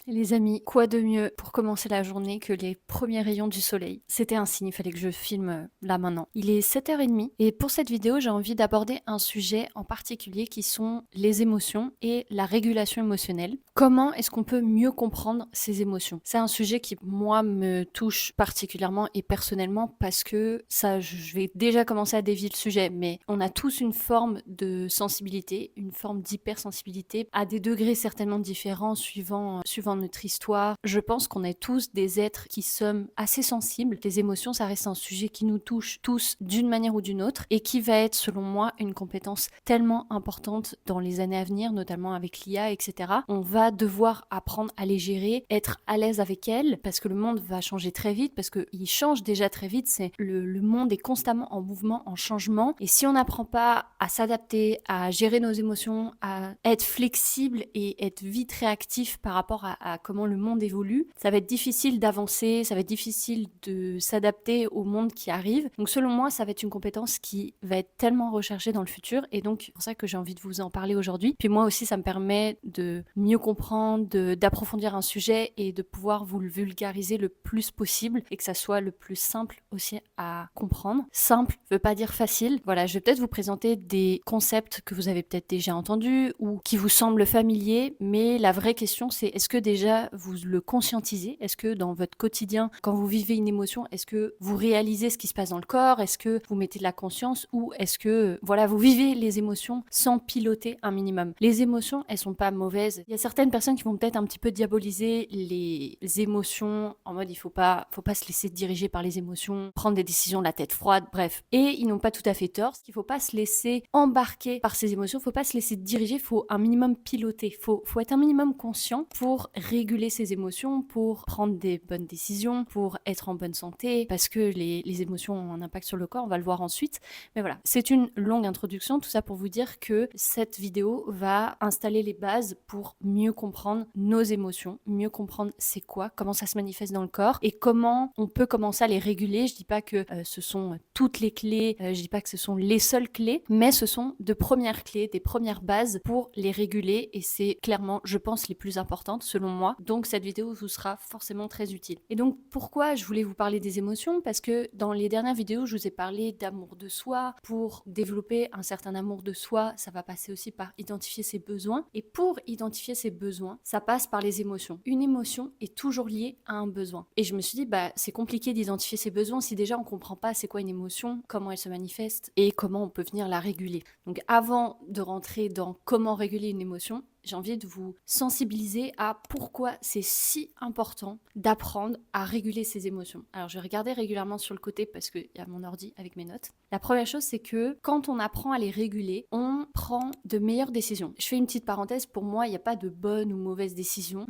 Les amis, quoi de mieux pour commencer la journée que les premiers rayons du soleil? C'était un signe, il fallait que je filme là maintenant. Il est 7h30 et pour cette vidéo, j'ai envie d'aborder un sujet en particulier qui sont les émotions et la régulation émotionnelle. Comment est-ce qu'on peut mieux comprendre ces émotions? C'est un sujet qui, moi, me touche particulièrement et personnellement parce que ça, je vais déjà commencer à dévier le sujet, mais on a tous une forme de sensibilité, une forme d'hypersensibilité à des degrés certainement différents suivant notre histoire. Je pense qu'on est tous des êtres qui sommes assez sensibles. Les émotions, ça reste un sujet qui nous touche tous d'une manière ou d'une autre et qui va être, selon moi, une compétence tellement importante dans les années à venir, notamment avec l'IA, etc. On va devoir apprendre à les gérer, être à l'aise avec elles, parce que le monde va changer très vite, parce qu'il change déjà très vite. Le monde est constamment en mouvement, en changement. Et si on n'apprend pas à s'adapter, à gérer nos émotions, à être flexible et être vite réactif par rapport à comment le monde évolue, ça va être difficile d'avancer, ça va être difficile de s'adapter au monde qui arrive. Donc selon moi, ça va être une compétence qui va être tellement recherchée dans le futur et donc c'est pour ça que j'ai envie de vous en parler aujourd'hui. Puis moi aussi, ça me permet de mieux comprendre, d'approfondir un sujet et de pouvoir vous le vulgariser le plus possible et que ça soit le plus simple aussi à comprendre. Simple veut pas dire facile. Voilà, je vais peut-être vous présenter des concepts que vous avez peut-être déjà entendus ou qui vous semblent familiers, mais la vraie question c'est est-ce que déjà vous le conscientisez? Est-ce que dans votre quotidien, quand vous vivez une émotion, est-ce que vous réalisez ce qui se passe dans le corps? Est-ce que vous mettez de la conscience ou est-ce que voilà, vous vivez les émotions sans piloter un minimum? Les émotions, elles sont pas mauvaises. Il y a certaines personnes qui vont peut-être un petit peu diaboliser les émotions en mode il faut pas se laisser diriger par les émotions, prendre des décisions de la tête froide, bref. Et ils n'ont pas tout à fait tort, parce qu'il faut pas se laisser embarquer par ces émotions, faut pas se laisser diriger, faut un minimum piloter, faut être un minimum conscient pour réguler ses émotions, pour prendre des bonnes décisions, pour être en bonne santé, parce que les émotions ont un impact sur le corps, on va le voir ensuite. Mais voilà, c'est une longue introduction, tout ça pour vous dire que cette vidéo va installer les bases pour mieux comprendre nos émotions, mieux comprendre c'est quoi, comment ça se manifeste dans le corps et comment on peut commencer à les réguler. Je dis pas que ce sont toutes les clés, je dis pas que ce sont les seules clés, mais ce sont de premières clés, des premières bases pour les réguler et c'est clairement, je pense, les plus importantes selon moi. Donc cette vidéo vous sera forcément très utile. Et donc pourquoi je voulais vous parler des émotions? Parce que dans les dernières vidéos, je vous ai parlé d'amour de soi. Pour développer un certain amour de soi, ça va passer aussi par identifier ses besoins. Et pour identifier ses besoins, ça passe par les émotions. Une émotion est toujours liée à un besoin. Et je me suis dit, c'est compliqué d'identifier ses besoins si déjà on comprend pas c'est quoi une émotion, comment elle se manifeste et comment on peut venir la réguler. Donc avant de rentrer dans comment réguler une émotion, j'ai envie de vous sensibiliser à pourquoi c'est si important d'apprendre à réguler ses émotions. Alors je vais regarder régulièrement sur le côté parce qu'il y a mon ordi avec mes notes. La première chose, c'est que quand on apprend à les réguler, on prend de meilleures décisions. Je fais une petite parenthèse, pour moi, il n'y a pas de bonne ou mauvaise décision.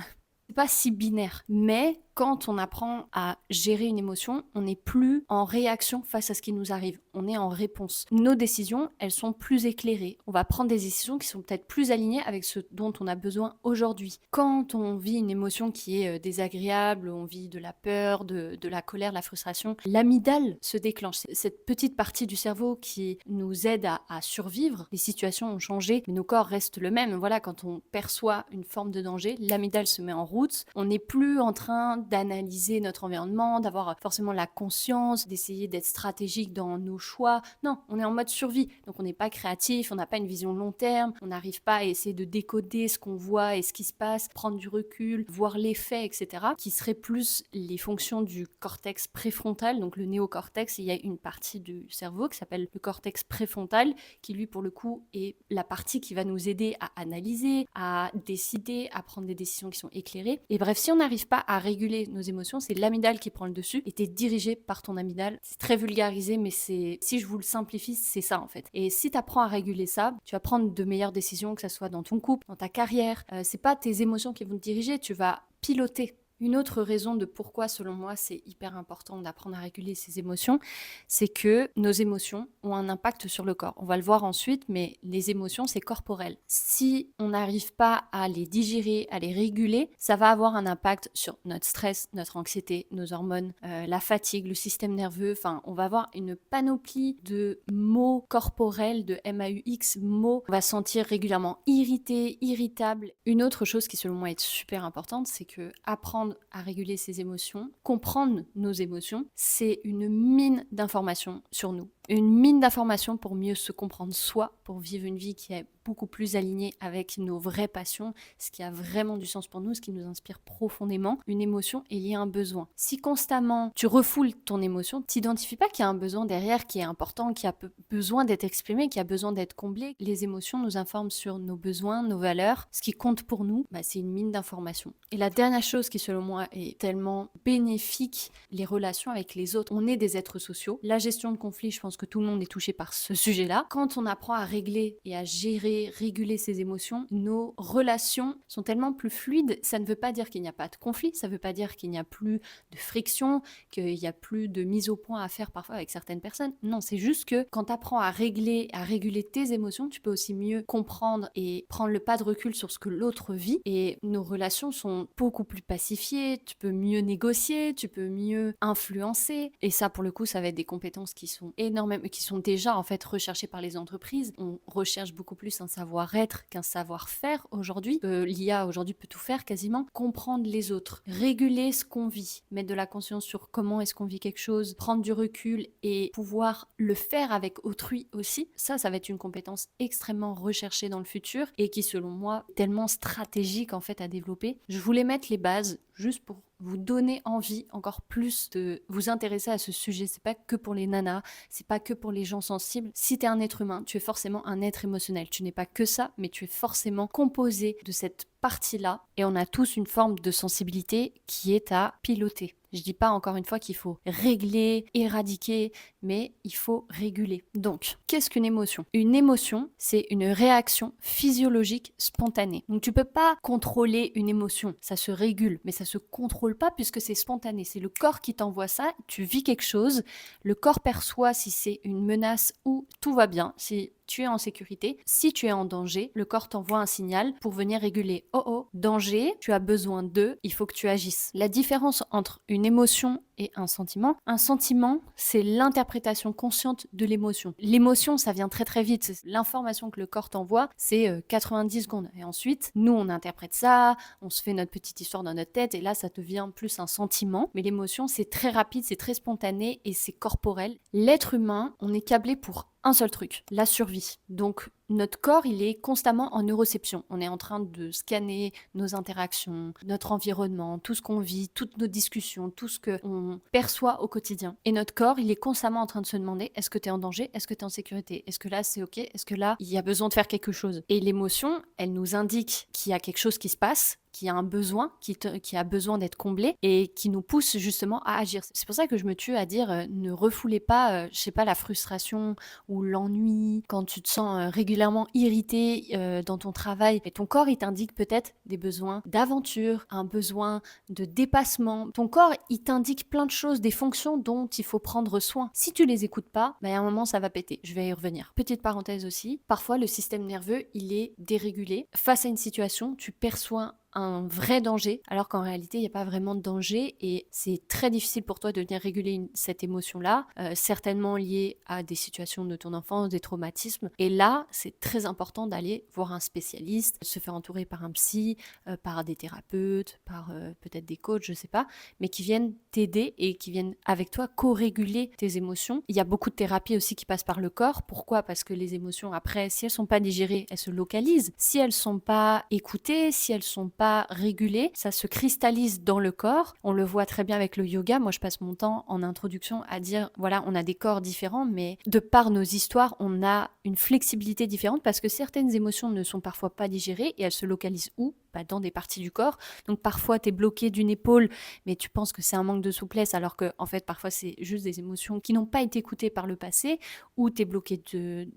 C'est pas si binaire, mais quand on apprend à gérer une émotion, on n'est plus en réaction face à ce qui nous arrive, on est en réponse. Nos décisions, elles sont plus éclairées. On va prendre des décisions qui sont peut-être plus alignées avec ce dont on a besoin aujourd'hui. Quand on vit une émotion qui est désagréable, on vit de la peur, de la colère, de la frustration, l'amygdale se déclenche. C'est cette petite partie du cerveau qui nous aide à survivre. Les situations ont changé, mais nos corps restent le même. Voilà, quand on perçoit une forme de danger, l'amygdale se met en route. On n'est plus en train d'analyser notre environnement, d'avoir forcément la conscience, d'essayer d'être stratégique dans nos choix. Non, on est en mode survie. Donc on n'est pas créatif, on n'a pas une vision long terme, on n'arrive pas à essayer de décoder ce qu'on voit et ce qui se passe, prendre du recul, voir l'effet, etc. Qui seraient plus les fonctions du cortex préfrontal, donc le néocortex. Il y a une partie du cerveau qui s'appelle le cortex préfrontal, qui lui pour le coup est la partie qui va nous aider à analyser, à décider, à prendre des décisions qui sont éclairées. Et bref, si on n'arrive pas à réguler nos émotions, c'est l'amygdale qui prend le dessus et t'es dirigé par ton amygdale. C'est très vulgarisé, mais si je vous le simplifie, c'est ça en fait. Et si t'apprends à réguler ça, tu vas prendre de meilleures décisions, que ça soit dans ton couple, dans ta carrière. C'est pas tes émotions qui vont te diriger, tu vas piloter Une autre raison de pourquoi, selon moi, c'est hyper important d'apprendre à réguler ses émotions, c'est que nos émotions ont un impact sur le corps. On va le voir ensuite, mais les émotions, c'est corporel. Si on n'arrive pas à les digérer, à les réguler, ça va avoir un impact sur notre stress, notre anxiété, nos hormones, la fatigue, le système nerveux. Enfin, on va avoir une panoplie de mots corporels, de MAUX, mots. On va se sentir régulièrement irrité, irritable. Une autre chose qui, selon moi, est super importante, c'est que apprendre à réguler ses émotions, comprendre nos émotions, c'est une mine d'informations sur nous. Une mine d'informations pour mieux se comprendre soi, pour vivre une vie qui est beaucoup plus alignée avec nos vraies passions, ce qui a vraiment du sens pour nous, ce qui nous inspire profondément. Une émotion est liée à un besoin. Si constamment tu refoules ton émotion, tu n'identifies pas qu'il y a un besoin derrière qui est important, qui a besoin d'être exprimé, qui a besoin d'être comblé. Les émotions nous informent sur nos besoins, nos valeurs. Ce qui compte pour nous, c'est une mine d'informations. Et la dernière chose qui, selon moi, est tellement bénéfique, les relations avec les autres. On est des êtres sociaux. La gestion de conflits, je pense que tout le monde est touché par ce sujet-là. Quand on apprend à régler et à gérer, réguler ses émotions, nos relations sont tellement plus fluides. Ça ne veut pas dire qu'il n'y a pas de conflit, ça ne veut pas dire qu'il n'y a plus de friction, qu'il n'y a plus de mise au point à faire parfois avec certaines personnes. Non, c'est juste que quand tu apprends à régler, à réguler tes émotions, tu peux aussi mieux comprendre et prendre le pas de recul sur ce que l'autre vit. Et nos relations sont beaucoup plus pacifiées, tu peux mieux négocier, tu peux mieux influencer. Et ça, pour le coup, ça va être des compétences qui sont énormément, qui sont déjà en fait recherchées par les entreprises. On recherche beaucoup plus un savoir-être qu'un savoir-faire aujourd'hui. L'IA aujourd'hui peut tout faire quasiment. Comprendre les autres, réguler ce qu'on vit, mettre de la conscience sur comment est-ce qu'on vit quelque chose, prendre du recul et pouvoir le faire avec autrui aussi. Ça va être une compétence extrêmement recherchée dans le futur et qui, selon moi, est tellement stratégique en fait à développer. Je voulais mettre les bases juste pour vous donner envie encore plus de vous intéresser à ce sujet. C'est pas que pour les nanas, c'est pas que pour les gens sensibles. Si tu es un être humain, tu es forcément un être émotionnel. Tu n'es pas que ça, mais tu es forcément composé de cette partie-là. Et on a tous une forme de sensibilité qui est à piloter. Je dis pas encore une fois qu'il faut régler, éradiquer, mais il faut réguler. Donc, qu'est-ce qu'une émotion ? Une émotion, c'est une réaction physiologique spontanée. Donc tu peux pas contrôler une émotion, ça se régule, mais ça se contrôle pas puisque c'est spontané. C'est le corps qui t'envoie ça, tu vis quelque chose, le corps perçoit si c'est une menace ou tout va bien, si tu es en sécurité. Si tu es en danger, le corps t'envoie un signal pour venir réguler. Oh oh, danger, tu as besoin d'eux, il faut que tu agisses. La différence entre une émotion et un sentiment, c'est l'interprétation consciente de l'émotion. L'émotion, ça vient très très vite. L'information que le corps t'envoie, c'est 90 secondes. Et ensuite, nous, on interprète ça, on se fait notre petite histoire dans notre tête, et là, ça devient plus un sentiment. Mais l'émotion, c'est très rapide, c'est très spontané et c'est corporel. L'être humain, on est câblé pour un seul truc, la survie. Donc notre corps, il est constamment en neuroception. On est en train de scanner nos interactions, notre environnement, tout ce qu'on vit, toutes nos discussions, tout ce qu'on perçoit au quotidien. Et notre corps, il est constamment en train de se demander, est-ce que tu es en danger ? Est-ce que tu es en sécurité ? Est-ce que là, c'est OK ? Est-ce que là, il y a besoin de faire quelque chose ? Et l'émotion, elle nous indique qu'il y a quelque chose qui se passe, qui a un besoin, qui a besoin d'être comblé et qui nous pousse justement à agir. C'est pour ça que je me tue à dire ne refoulez pas, la frustration ou l'ennui quand tu te sens régulièrement irrité dans ton travail. Et ton corps, il t'indique peut-être des besoins d'aventure, un besoin de dépassement. Ton corps, il t'indique plein de choses, des fonctions dont il faut prendre soin. Si tu les écoutes pas, à un moment, ça va péter. Je vais y revenir. Petite parenthèse aussi, parfois le système nerveux, il est dérégulé. Face à une situation, tu perçois un vrai danger, alors qu'en réalité, il n'y a pas vraiment de danger et c'est très difficile pour toi de venir réguler cette émotion-là, certainement liée à des situations de ton enfance, des traumatismes. Et là, c'est très important d'aller voir un spécialiste, se faire entourer par un psy, par des thérapeutes, par peut-être des coachs, je sais pas, mais qui viennent t'aider et qui viennent avec toi co-réguler tes émotions. Il y a beaucoup de thérapies aussi qui passent par le corps. Pourquoi ? Parce que les émotions, après, si elles sont pas digérées, elles se localisent. Si elles sont pas écoutées, si elles sont pas régulé, ça se cristallise dans le corps. On le voit très bien avec le yoga. Moi, je passe mon temps en introduction à dire, voilà, on a des corps différents, mais de par nos histoires, on a une flexibilité différente parce que certaines émotions ne sont parfois pas digérées et elles se localisent où ? Dans des parties du corps. Donc parfois, tu es bloqué d'une épaule, mais tu penses que c'est un manque de souplesse, alors que en fait, parfois, c'est juste des émotions qui n'ont pas été écoutées par le passé, ou tu es bloqué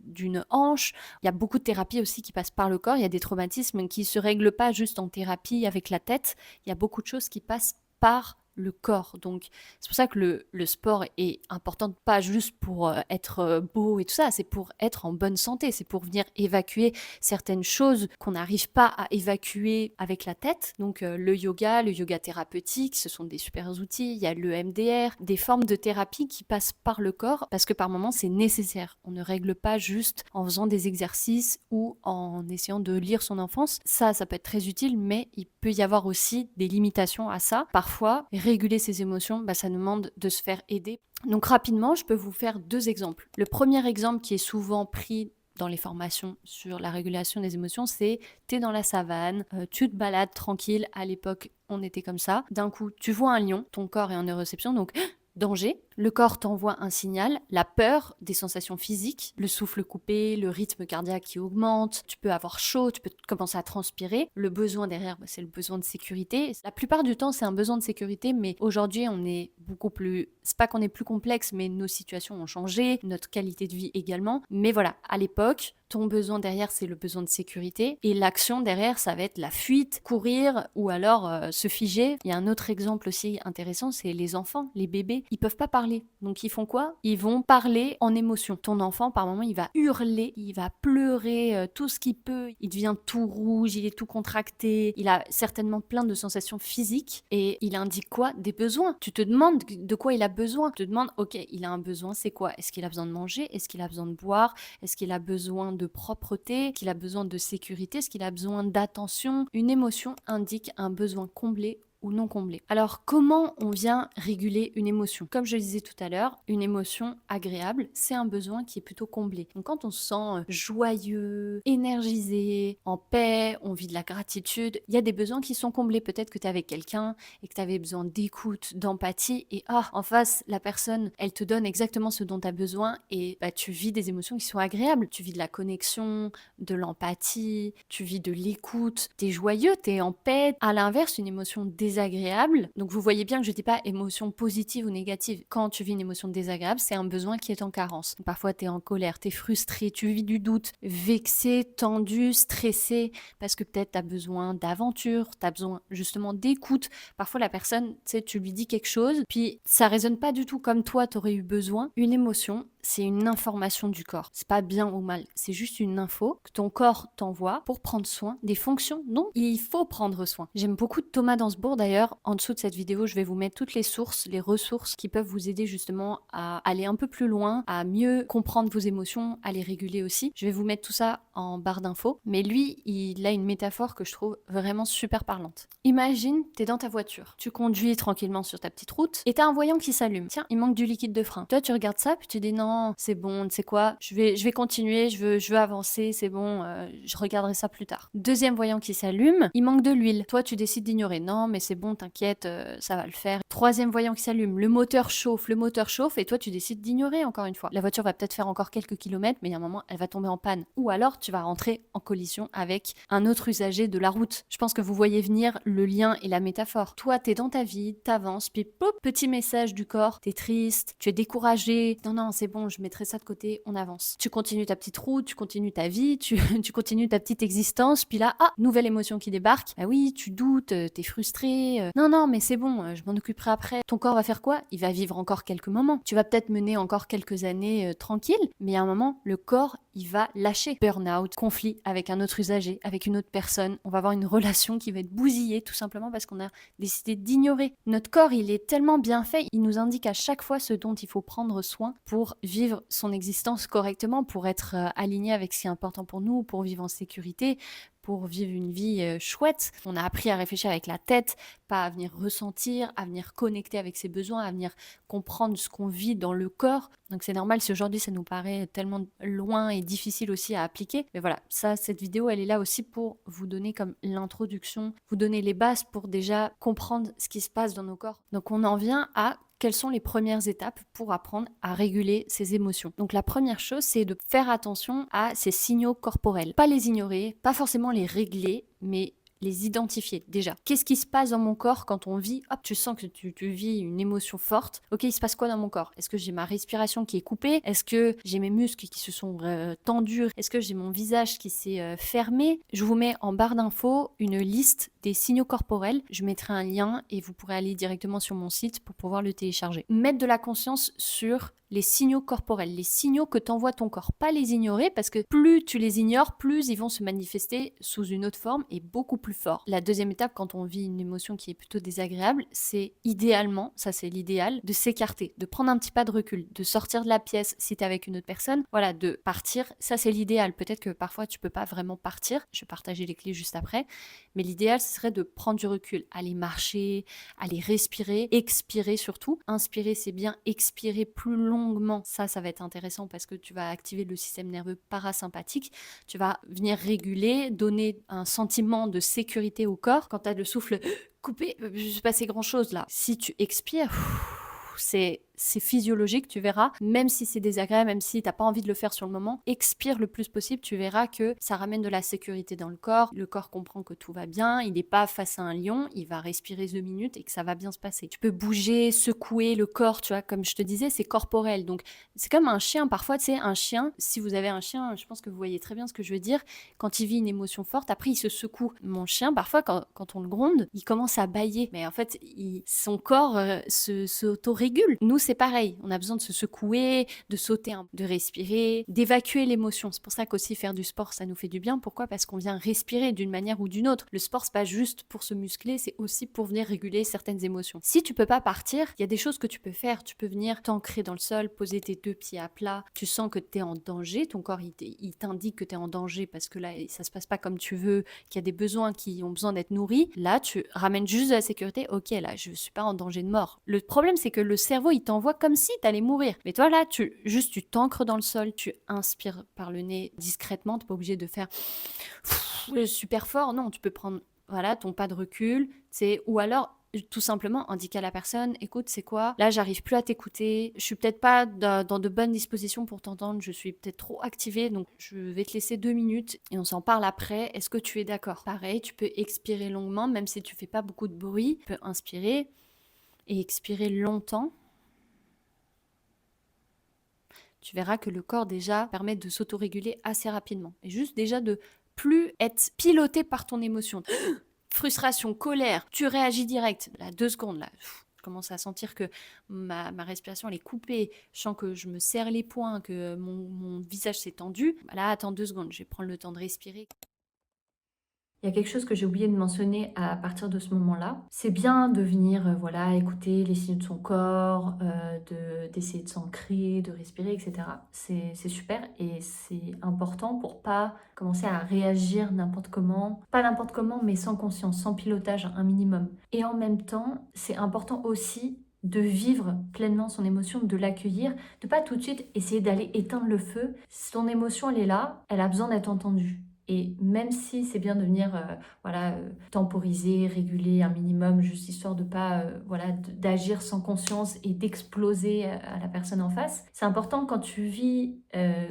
d'une hanche. Il y a beaucoup de thérapies aussi qui passent par le corps. Il y a des traumatismes qui ne se règlent pas juste en thérapie avec la tête. Il y a beaucoup de choses qui passent par le corps. Donc c'est pour ça que le sport est important, pas juste pour être beau et tout ça, c'est pour être en bonne santé, c'est pour venir évacuer certaines choses qu'on n'arrive pas à évacuer avec la tête. Donc le yoga thérapeutique, ce sont des super outils. Il y a le MDR, des formes de thérapie qui passent par le corps parce que par moments c'est nécessaire. On ne règle pas juste en faisant des exercices ou en essayant de lire son enfance. Ça peut être très utile, mais il peut y avoir aussi des limitations à ça. Parfois, réguler ses émotions, ça demande de se faire aider. Donc rapidement, je peux vous faire 2 exemples. Le premier exemple qui est souvent pris dans les formations sur la régulation des émotions, c'est t'es dans la savane, tu te balades tranquille, à l'époque on était comme ça, d'un coup tu vois un lion, ton corps est en neuroception, donc danger, le corps t'envoie un signal, la peur, des sensations physiques, le souffle coupé, le rythme cardiaque qui augmente, tu peux avoir chaud, tu peux commencer à transpirer. Le besoin derrière, c'est le besoin de sécurité. La plupart du temps, c'est un besoin de sécurité, mais aujourd'hui, on est beaucoup plus... C'est pas qu'on est plus complexe, mais nos situations ont changé, notre qualité de vie également. Mais voilà, à l'époque, ton besoin derrière, c'est le besoin de sécurité. Et l'action derrière, ça va être la fuite, courir ou alors se figer. Il y a un autre exemple aussi intéressant, c'est les enfants, les bébés. Ils peuvent pas parler. Donc ils font quoi? Ils vont parler en émotion. Ton enfant, par moment, il va hurler, il va pleurer tout ce qu'il peut. Il devient tout rouge, il est tout contracté. Il a certainement plein de sensations physiques. Et il indique quoi? Des besoins. Tu te demandes de quoi il a besoin. Tu te demandes, ok, il a un besoin, c'est quoi? Est-ce qu'il a besoin de manger? Est-ce qu'il a besoin de boire? Est-ce qu'il a besoin de propreté? Est-ce qu'il a besoin de sécurité? Est-ce qu'il a besoin d'attention? Une émotion indique un besoin comblé ou non comblé. Alors, comment on vient réguler une émotion? Comme je le disais tout à l'heure, une émotion agréable, c'est un besoin qui est plutôt comblé. Donc, quand on se sent joyeux, énergisé, en paix, on vit de la gratitude, il y a des besoins qui sont comblés. Peut-être que tu es avec quelqu'un et que tu avais besoin d'écoute, d'empathie, et en face, la personne, elle te donne exactement ce dont tu as besoin, et tu vis des émotions qui sont agréables. Tu vis de la connexion, de l'empathie, tu vis de l'écoute, tu es joyeux, tu es en paix. À l'inverse, une émotion désagréable. Donc vous voyez bien que je ne dis pas émotion positive ou négative. Quand tu vis une émotion désagréable, c'est un besoin qui est en carence. Parfois tu es en colère, tu es frustré, tu vis du doute, vexé, tendu, stressé, parce que peut-être tu as besoin d'aventure, tu as besoin justement d'écoute. Parfois la personne, tu lui dis quelque chose, puis ça résonne pas du tout comme toi tu aurais eu besoin. Une émotion, c'est une information du corps. C'est pas bien ou mal, c'est juste une info que ton corps t'envoie pour prendre soin des fonctions dont il faut prendre soin. J'aime beaucoup Thomas Dansbourg d'ailleurs. En dessous de cette vidéo, je vais vous mettre toutes les sources, les ressources qui peuvent vous aider justement à aller un peu plus loin, à mieux comprendre vos émotions, à les réguler aussi. Je vais vous mettre tout ça en barre d'infos. Mais lui, il a une métaphore que je trouve vraiment super parlante. Imagine, t'es dans ta voiture, tu conduis tranquillement sur ta petite route et t'as un voyant qui s'allume. Tiens, il manque du liquide de frein. Toi, tu regardes ça puis tu dis non, c'est bon, tu sais quoi, je vais continuer, je veux avancer, c'est bon, je regarderai ça plus tard. Deuxième voyant qui s'allume, il manque de l'huile. Toi, tu décides d'ignorer. Non, mais c'est bon, t'inquiète, ça va le faire. Troisième voyant qui s'allume, le moteur chauffe, et toi, tu décides d'ignorer encore une fois. La voiture va peut-être faire encore quelques kilomètres, mais il y a un moment, elle va tomber en panne. Ou alors, tu vas rentrer en collision avec un autre usager de la route. Je pense que vous voyez venir le lien et la métaphore. Toi, t'es dans ta vie, t'avances, puis pop, petit message du corps, t'es triste, tu es découragé. Non, c'est bon, je mettrai ça de côté, on avance. Tu continues ta petite route, tu continues ta vie, tu continues ta petite existence, puis là, nouvelle émotion qui débarque. Ah oui, tu doutes, t'es frustré. Non, mais c'est bon, je m'en occuperai après. Ton corps va faire quoi? Il va vivre encore quelques moments. Tu vas peut-être mener encore quelques années tranquille, mais à un moment, le corps, il va lâcher. Burn-out, conflit avec un autre usager, avec une autre personne. On va avoir une relation qui va être bousillée tout simplement parce qu'on a décidé d'ignorer. Notre corps, il est tellement bien fait, il nous indique à chaque fois ce dont il faut prendre soin pour vivre son existence correctement, pour être aligné avec ce qui est important pour nous, pour vivre en sécurité, pour vivre une vie chouette. On a appris à réfléchir avec la tête, pas à venir ressentir, à venir connecter avec ses besoins, à venir comprendre ce qu'on vit dans le corps. Donc c'est normal si aujourd'hui ça nous paraît tellement loin et difficile aussi à appliquer. Mais voilà, cette vidéo, elle est là aussi pour vous donner comme l'introduction, vous donner les bases pour déjà comprendre ce qui se passe dans nos corps. Donc on en vient à quelles sont les premières étapes pour apprendre à réguler ses émotions. Donc la première chose, c'est de faire attention à ces signaux corporels. Pas les ignorer, pas forcément les régler, mais les identifier déjà. Qu'est-ce qui se passe dans mon corps quand on vit, tu sens que tu vis une émotion forte. Ok, il se passe quoi dans mon corps? Est-ce que j'ai ma respiration qui est coupée? Est-ce que j'ai mes muscles qui se sont tendus? Est-ce que j'ai mon visage qui s'est fermé? Je vous mets en barre d'infos une liste des signaux corporels. Je mettrai un lien et vous pourrez aller directement sur mon site pour pouvoir le télécharger. Mettre de la conscience sur les signaux corporels, les signaux que t'envoie ton corps. Pas les ignorer parce que plus tu les ignores, plus ils vont se manifester sous une autre forme et beaucoup plus fort. La deuxième étape, quand on vit une émotion qui est plutôt désagréable, c'est idéalement, ça c'est l'idéal, de s'écarter, de prendre un petit pas de recul, de sortir de la pièce si t'es avec une autre personne, voilà, de partir. Ça c'est l'idéal. Peut-être que parfois tu peux pas vraiment partir. Je vais partager les clés juste après. Mais l'idéal, ce serait de prendre du recul, aller marcher, aller respirer, expirer surtout. Inspirer, c'est bien, expirer plus longuement. Ça va être intéressant parce que tu vas activer le système nerveux parasympathique. Tu vas venir réguler, donner un sentiment de sécurité au corps. Quand tu as le souffle coupé, je ne sais pas, c'est grand-chose là. Si tu expires, c'est physiologique, tu verras, même si c'est désagréable, même si t'as pas envie de le faire sur le moment, expire le plus possible, tu verras que ça ramène de la sécurité dans le corps comprend que tout va bien, il n'est pas face à un lion, il va respirer 2 minutes et que ça va bien se passer. Tu peux bouger, secouer le corps, tu vois, comme je te disais, c'est corporel, donc c'est comme un chien, parfois, tu sais, un chien, si vous avez un chien, je pense que vous voyez très bien ce que je veux dire, quand il vit une émotion forte, après il se secoue. Mon chien, parfois, quand on le gronde, il commence à bâiller, mais en fait, son corps s'auto-régule. Nous, c'est pareil, on a besoin de se secouer, de sauter, de respirer, d'évacuer l'émotion. C'est pour ça qu'aussi faire du sport, ça nous fait du bien. Pourquoi ? Parce qu'on vient respirer d'une manière ou d'une autre. Le sport, c'est pas juste pour se muscler, c'est aussi pour venir réguler certaines émotions. Si tu peux pas partir, il y a des choses que tu peux faire. Tu peux venir t'ancrer dans le sol, poser tes 2 pieds à plat. Tu sens que tu es en danger, ton corps il t'indique que tu es en danger parce que là, ça se passe pas comme tu veux, qu'il y a des besoins qui ont besoin d'être nourris. Là, tu ramènes juste de la sécurité. Ok, là, je suis pas en danger de mort. Le problème, c'est que le cerveau, il t'envoie comme si t'allais mourir. Mais toi, là, tu t'ancres dans le sol, tu inspires par le nez discrètement, t'es pas obligé de faire super fort. Non, tu peux prendre, voilà, ton pas de recul, ou alors tout simplement indiquer à la personne, écoute, c'est quoi ? Là, j'arrive plus à t'écouter, je suis peut-être pas dans de bonnes dispositions pour t'entendre, je suis peut-être trop activée, donc je vais te laisser 2 minutes et on s'en parle après. Est-ce que tu es d'accord ? Pareil, tu peux expirer longuement, même si tu fais pas beaucoup de bruit. Tu peux inspirer et expirer longtemps. Tu verras que le corps déjà permet de s'autoréguler assez rapidement. Et juste déjà de plus être piloté par ton émotion. Frustration, colère, tu réagis direct. Là, 2 secondes, là, je commence à sentir que ma respiration elle est coupée. Je sens que je me serre les poings, que mon visage s'est tendu. Là, attends 2 secondes, je vais prendre le temps de respirer. Il y a quelque chose que j'ai oublié de mentionner à partir de ce moment-là. C'est bien de venir voilà, écouter les signaux de son corps, d'essayer de s'ancrer, de respirer, etc. C'est super et c'est important pour pas commencer à réagir n'importe comment. Pas n'importe comment, mais sans conscience, sans pilotage, un minimum. Et en même temps, c'est important aussi de vivre pleinement son émotion, de l'accueillir, de pas tout de suite essayer d'aller éteindre le feu. Son émotion, elle est là, elle a besoin d'être entendue. Et même si c'est bien de venir temporiser, réguler un minimum, juste histoire de pas d'agir sans conscience et d'exploser à la personne en face, c'est important quand tu vis,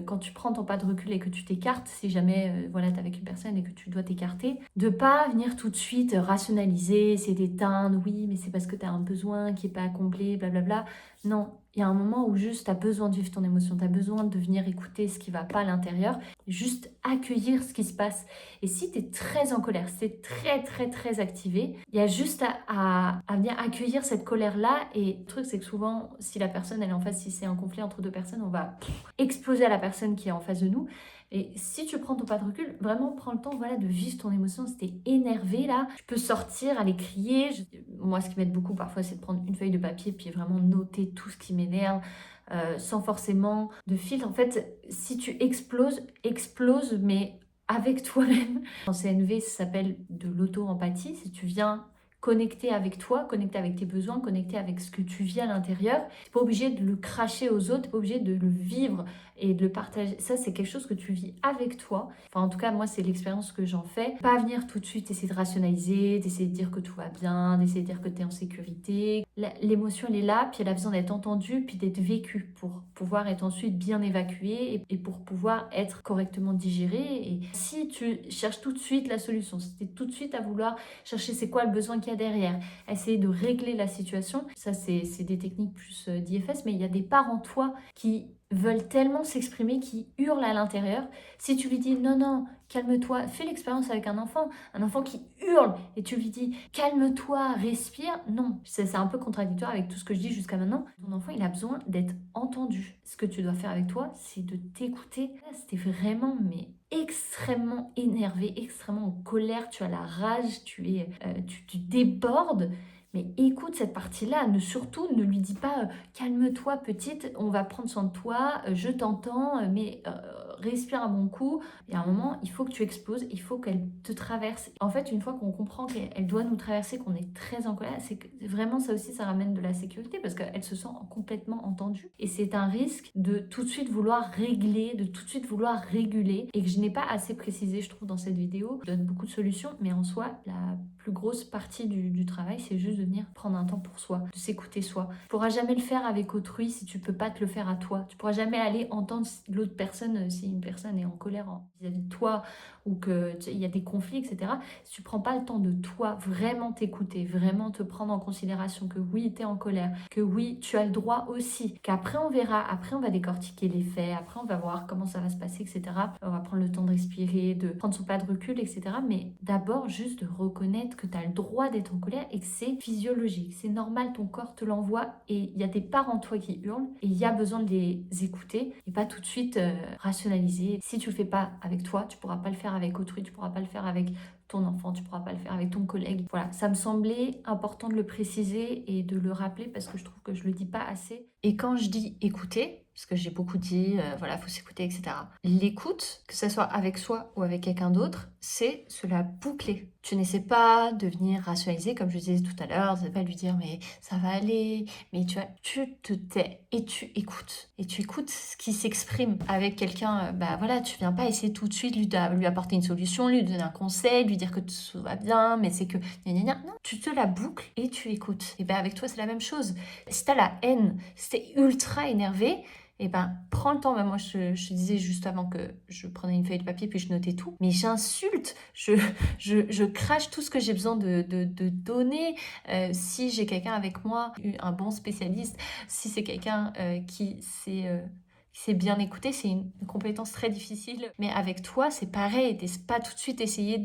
quand tu prends ton pas de recul et que tu t'écartes, si jamais tu es avec une personne et que tu dois t'écarter, de pas venir tout de suite rationaliser, essayer d'éteindre, oui, mais c'est parce que tu as un besoin qui n'est pas comblé, blablabla. Non, il y a un moment où juste tu as besoin de vivre ton émotion, tu as besoin de venir écouter ce qui va pas à l'intérieur, juste accueillir ce qui se passe. Et si tu es très en colère, si tu es très très très activé, il y a juste à venir accueillir cette colère-là. Et le truc, c'est que souvent, si la personne elle est en face, si c'est un conflit entre 2 personnes, on va exploser à la personne qui est en face de nous. Et si tu prends ton pas de recul, vraiment prends le temps de vivre ton émotion. Si t'es énervé là, tu peux sortir, aller crier. Moi, ce qui m'aide beaucoup parfois, c'est de prendre une feuille de papier puis vraiment noter tout ce qui m'énerve. Sans forcément de filtre. En fait, si tu exploses, mais avec toi-même. En CNV, ça s'appelle de l'auto-empathie. Si tu viens connecter avec toi, connecter avec tes besoins, connecter avec ce que tu vis à l'intérieur. Tu n'es pas obligé de le cracher aux autres, tu n'es pas obligé de le vivre et de le partager. Ça, c'est quelque chose que tu vis avec toi. Enfin, en tout cas, moi, c'est l'expérience que j'en fais. Pas venir tout de suite essayer de rationaliser, d'essayer de dire que tout va bien, d'essayer de dire que tu es en sécurité. L'émotion, elle est là, puis elle a besoin d'être entendue, puis d'être vécue pour pouvoir être ensuite bien évacuée et pour pouvoir être correctement digérée. Et si tu cherches tout de suite la solution, si tu es tout de suite à vouloir chercher c'est quoi le besoin qui qu'il y a derrière, essayer de régler la situation. Ça, c'est des techniques plus d'IFS, mais il y a des parts en toi qui veulent tellement s'exprimer, qui hurlent à l'intérieur. Si tu lui dis non, non, calme-toi, fais l'expérience avec un enfant qui hurle, et tu lui dis calme-toi, respire, non, c'est un peu contradictoire avec tout ce que je dis jusqu'à maintenant. Ton enfant, il a besoin d'être entendu. Ce que tu dois faire avec toi, c'est de t'écouter. Là, c'était vraiment, mais extrêmement énervé, extrêmement en colère, tu as la rage, tu débordes. Mais écoute cette partie-là, surtout ne lui dis pas calme-toi petite, on va prendre soin de toi, je t'entends, mais respire un bon coup. Et à un moment, il faut que tu exploses, il faut qu'elle te traverse. En fait, une fois qu'on comprend qu'elle doit nous traverser, qu'on est très en colère, c'est que vraiment ça aussi, ça ramène de la sécurité parce qu'elle se sent complètement entendue. Et c'est un risque de tout de suite vouloir régler, de tout de suite vouloir réguler, et que je n'ai pas assez précisé, je trouve, dans cette vidéo. Je donne beaucoup de solutions, mais en soi, la plus grosse partie du travail, c'est juste de venir prendre un temps pour soi, de s'écouter soi. Tu pourras jamais le faire avec autrui si tu peux pas te le faire à toi. Tu pourras jamais aller entendre l'autre personne si une personne est en colère vis-à-vis de toi ou qu'il y a des conflits, etc. Si tu prends pas le temps de toi vraiment t'écouter, vraiment te prendre en considération que oui, tu es en colère, que oui, tu as le droit aussi, qu'après on verra, après on va décortiquer les faits, après on va voir comment ça va se passer, etc. On va prendre le temps de respirer, de prendre son pas de recul, etc. Mais d'abord, juste de reconnaître que tu as le droit d'être en colère et que c'est physiologique, c'est normal, ton corps te l'envoie et il y a des parts en toi qui hurlent et il y a besoin de les écouter et pas tout de suite rationaliser. Si tu le fais pas avec toi, tu pourras pas le faire avec autrui, tu pourras pas le faire avec ton enfant, tu pourras pas le faire avec ton collègue. Voilà, ça me semblait important de le préciser et de le rappeler parce que je trouve que je le dis pas assez. Et quand je dis écouter, parce que j'ai beaucoup dit, voilà, faut s'écouter, etc. L'écoute, que ce soit avec soi ou avec quelqu'un d'autre, c'est se la boucler. Tu n'essaies pas de venir rationaliser, comme je disais tout à l'heure, de pas lui dire mais ça va aller, mais tu te tais et tu écoutes. Et tu écoutes ce qui s'exprime avec quelqu'un, bah voilà, tu viens pas essayer tout de suite lui apporter une solution, lui donner un conseil, lui dire que tout va bien, mais c'est que gna gna gna. Non, tu te la boucles et tu écoutes. Et ben avec toi, c'est la même chose. Si t'as la haine, si t'es ultra énervé, eh ben, prends le temps. Ben, moi, je disais juste avant que je prenais une feuille de papier puis je notais tout. Mais j'insulte, je crache tout ce que j'ai besoin de donner. Si j'ai quelqu'un avec moi, un bon spécialiste, si c'est quelqu'un qui sait bien écouter, c'est une compétence très difficile. Mais avec toi, c'est pareil. T'es pas tout de suite essayer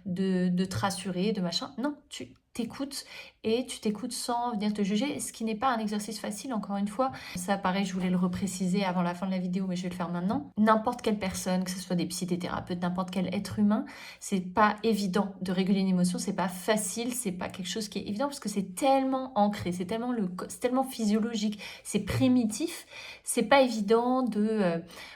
de te rassurer, de machin. Non, tu t'écoutes et tu t'écoutes sans venir te juger, ce qui n'est pas un exercice facile, encore une fois. Ça, pareil, je voulais le repréciser avant la fin de la vidéo, mais je vais le faire maintenant. N'importe quelle personne, que ce soit des psychothérapeutes, n'importe quel être humain, c'est pas évident de réguler une émotion, c'est pas facile, c'est pas quelque chose qui est évident parce que c'est tellement ancré, c'est tellement physiologique, c'est primitif, c'est pas évident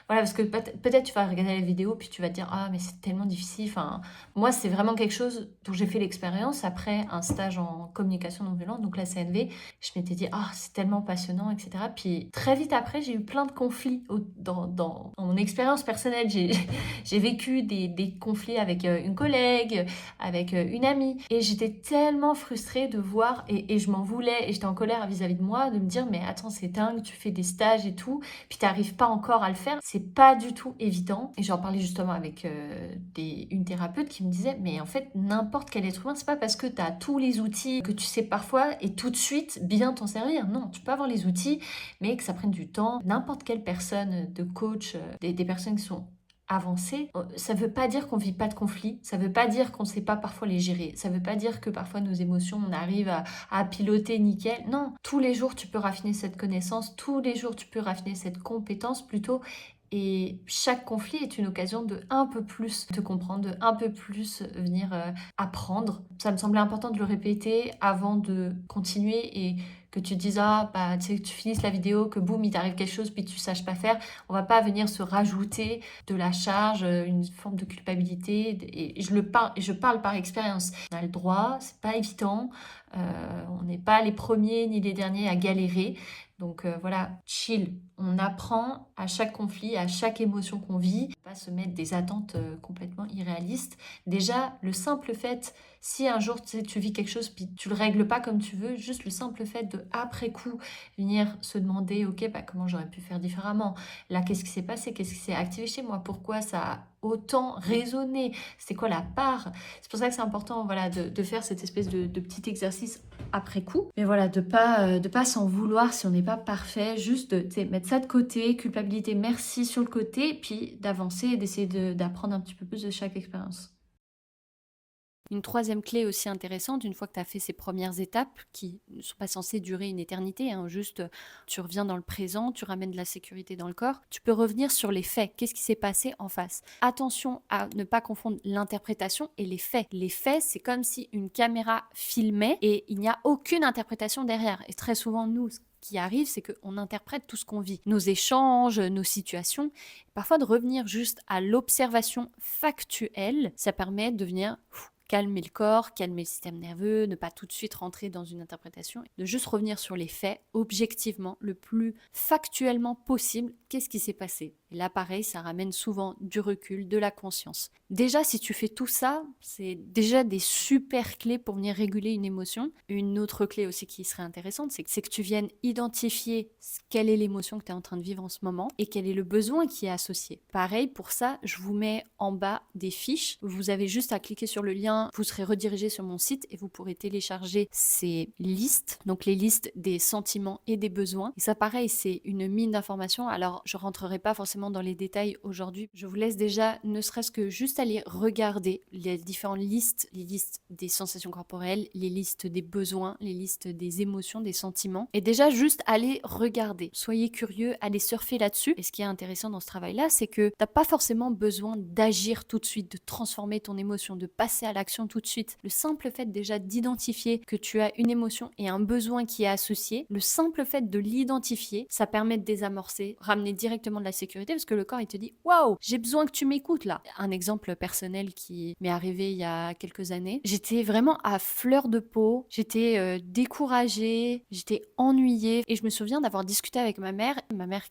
voilà, parce que peut-être tu vas regarder la vidéo puis tu vas te dire ah mais c'est tellement difficile. Enfin, moi c'est vraiment quelque chose dont j'ai fait l'expérience après un stage en communication non violente, donc la CNV. Je m'étais dit ah c'est tellement passionnant, etc. Puis très vite après j'ai eu plein de conflits dans mon expérience personnelle. J'ai vécu des conflits avec une collègue, avec une amie, et j'étais tellement frustrée de voir et je m'en voulais et j'étais en colère vis-à-vis de moi de me dire mais attends c'est dingue, tu fais des stages et tout puis t'arrives pas encore à le faire, c'est pas du tout évident. Et j'en parlais justement avec une thérapeute qui me disait mais en fait n'importe quel être humain, c'est pas parce que t'as tous les outils que tu sais parfois et tout de suite bien t'en servir. Non, tu peux avoir les outils mais que ça prenne du temps. N'importe quelle personne de coach, des personnes qui sont avancées, ça veut pas dire qu'on vit pas de conflits, ça veut pas dire qu'on sait pas parfois les gérer, ça veut pas dire que parfois nos émotions on arrive à piloter nickel. Non, tous les jours tu peux raffiner cette connaissance, tous les jours tu peux raffiner cette compétence plutôt. Et chaque conflit est une occasion de un peu plus te comprendre, de un peu plus venir apprendre. Ça me semblait important de le répéter avant de continuer et que tu te dises ah bah tu sais que tu finisses la vidéo, que boum il t'arrive quelque chose puis tu saches pas faire. On va pas venir se rajouter de la charge, une forme de culpabilité. Et je parle par expérience. On a le droit, c'est pas évident. On n'est pas les premiers ni les derniers à galérer. Donc voilà, chill. On apprend à chaque conflit, à chaque émotion qu'on vit, pas se mettre des attentes complètement irréalistes. Déjà, le simple fait, si un jour tu vis quelque chose puis tu le règles pas comme tu veux, juste le simple fait de après coup venir se demander ok bah comment j'aurais pu faire différemment. Là, qu'est-ce qui s'est passé? Qu'est-ce qui s'est activé chez moi? Pourquoi ça autant résonné? C'était quoi la part? C'est pour ça que c'est important, voilà, de faire cette espèce de petit exercice après coup. Mais voilà, de pas s'en vouloir si on n'est pas parfait, juste de, tu sais, mettre ça de côté, culpabilité, merci sur le côté, puis d'avancer et d'essayer d'apprendre un petit peu plus de chaque expérience. Une troisième clé aussi intéressante, une fois que tu as fait ces premières étapes, qui ne sont pas censées durer une éternité, hein, juste tu reviens dans le présent, tu ramènes de la sécurité dans le corps, tu peux revenir sur les faits. Qu'est-ce qui s'est passé en face? Attention à ne pas confondre l'interprétation et les faits. Les faits, c'est comme si une caméra filmait et il n'y a aucune interprétation derrière. Et très souvent, nous, ce qui arrive, c'est qu'on interprète tout ce qu'on vit, nos échanges, nos situations. Parfois, de revenir juste à l'observation factuelle, ça permet de venir calmer le corps, calmer le système nerveux, ne pas tout de suite rentrer dans une interprétation, de juste revenir sur les faits objectivement, le plus factuellement possible, qu'est-ce qui s'est passé. Et là, pareil, ça ramène souvent du recul, de la conscience. Déjà, si tu fais tout ça, c'est déjà des super clés pour venir réguler une émotion. Une autre clé aussi qui serait intéressante, c'est que tu viennes identifier quelle est l'émotion que tu es en train de vivre en ce moment et quel est le besoin qui est associé. Pareil, pour ça, je vous mets en bas des fiches. Vous avez juste à cliquer sur le lien, vous serez redirigé sur mon site et vous pourrez télécharger ces listes, donc les listes des sentiments et des besoins. Et ça, pareil, c'est une mine d'informations. Alors, je rentrerai pas forcément dans les détails aujourd'hui. Je vous laisse déjà, ne serait-ce que juste aller regarder les différentes listes, les listes des sensations corporelles, les listes des besoins, les listes des émotions, des sentiments. Et déjà, juste aller regarder. Soyez curieux, allez surfer là-dessus. Et ce qui est intéressant dans ce travail-là, c'est que t'as pas forcément besoin d'agir tout de suite, de transformer ton émotion, de passer à l'action tout de suite. Le simple fait déjà d'identifier que tu as une émotion et un besoin qui est associé, le simple fait de l'identifier, ça permet de désamorcer, ramener directement de la sécurité parce que le corps il te dit waouh, j'ai besoin que tu m'écoutes là. Un exemple personnel qui m'est arrivé il y a quelques années, j'étais vraiment à fleur de peau, j'étais découragée, j'étais ennuyée et je me souviens d'avoir discuté avec ma mère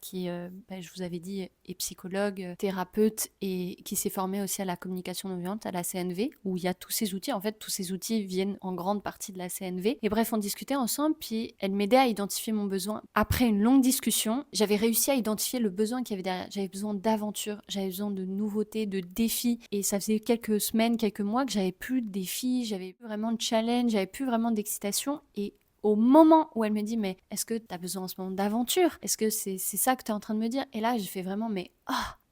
qui, je vous avais dit, est psychologue, thérapeute et qui s'est formée aussi à la communication non violente, à la CNV, où il y a tous ces outils. En fait, tous ces outils viennent en grande partie de la CNV. Et bref, on discutait ensemble, puis elle m'aidait à identifier mon besoin. Après une longue discussion, j'avais réussi à identifier le besoin qu'il y avait derrière. J'avais besoin d'aventure, j'avais besoin de nouveautés, de défis. Et ça faisait quelques semaines, quelques mois que j'avais plus de défis, j'avais plus vraiment de challenge, j'avais plus vraiment d'excitation. Et au moment où elle me dit mais est-ce que tu as besoin en ce moment d'aventure? Est-ce que c'est ça que tu es en train de me dire? Et là, j'ai fait vraiment mais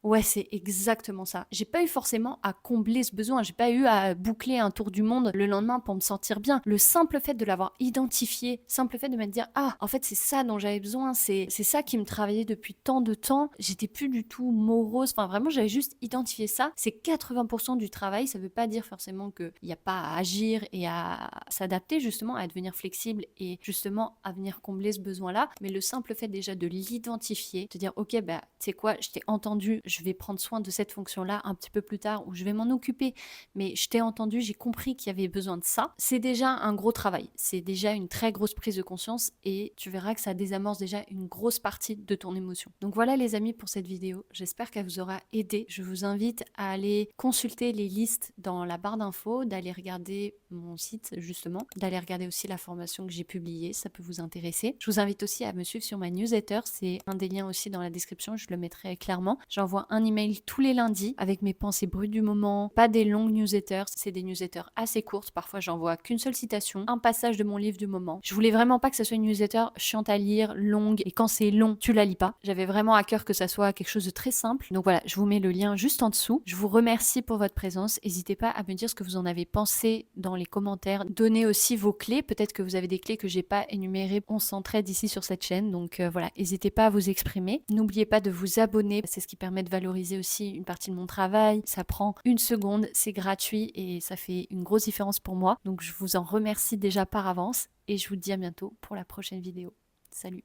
ouais, c'est exactement ça. J'ai pas eu forcément à combler ce besoin, j'ai pas eu à boucler un tour du monde le lendemain pour me sentir bien. Le simple fait de l'avoir identifié, simple fait de me dire en fait c'est ça dont j'avais besoin, c'est ça qui me travaillait depuis tant de temps. J'étais plus du tout morose, enfin vraiment j'avais juste identifié ça. C'est 80% du travail, ça veut pas dire forcément qu'il n'y a pas à agir et à s'adapter justement, à devenir flexible et justement à venir combler ce besoin-là, mais le simple fait déjà de l'identifier, de dire ok tu sais quoi, je t'ai entendu, je vais prendre soin de cette fonction-là un petit peu plus tard ou je vais m'en occuper, mais je t'ai entendu, j'ai compris qu'il y avait besoin de ça. C'est déjà un gros travail, c'est déjà une très grosse prise de conscience et tu verras que ça désamorce déjà une grosse partie de ton émotion. Donc voilà les amis pour cette vidéo, j'espère qu'elle vous aura aidé. Je vous invite à aller consulter les listes dans la barre d'infos, d'aller regarder mon site justement, d'aller regarder aussi la formation que j'ai publiée, ça peut vous intéresser. Je vous invite aussi à me suivre sur ma newsletter, c'est un des liens aussi dans la description, je le mettrai clairement. J'envoie un email tous les lundis avec mes pensées brutes du moment, pas des longues newsletters, c'est des newsletters assez courtes, parfois j'envoie qu'une seule citation, un passage de mon livre du moment. Je voulais vraiment pas que ça soit une newsletter chiante à lire, longue, et quand c'est long, tu la lis pas. J'avais vraiment à cœur que ça soit quelque chose de très simple. Donc voilà, je vous mets le lien juste en dessous. Je vous remercie pour votre présence. N'hésitez pas à me dire ce que vous en avez pensé dans les commentaires. Donnez aussi vos clés. Peut-être que vous avez des clés que j'ai pas énumérées. On s'entraide ici sur cette chaîne. Donc voilà, n'hésitez pas à vous exprimer. N'oubliez pas de vous abonner. C'est ce qui permet de valoriser aussi une partie de mon travail. Ça prend une seconde, c'est gratuit et ça fait une grosse différence pour moi. Donc je vous en remercie déjà par avance et je vous dis à bientôt pour la prochaine vidéo. Salut!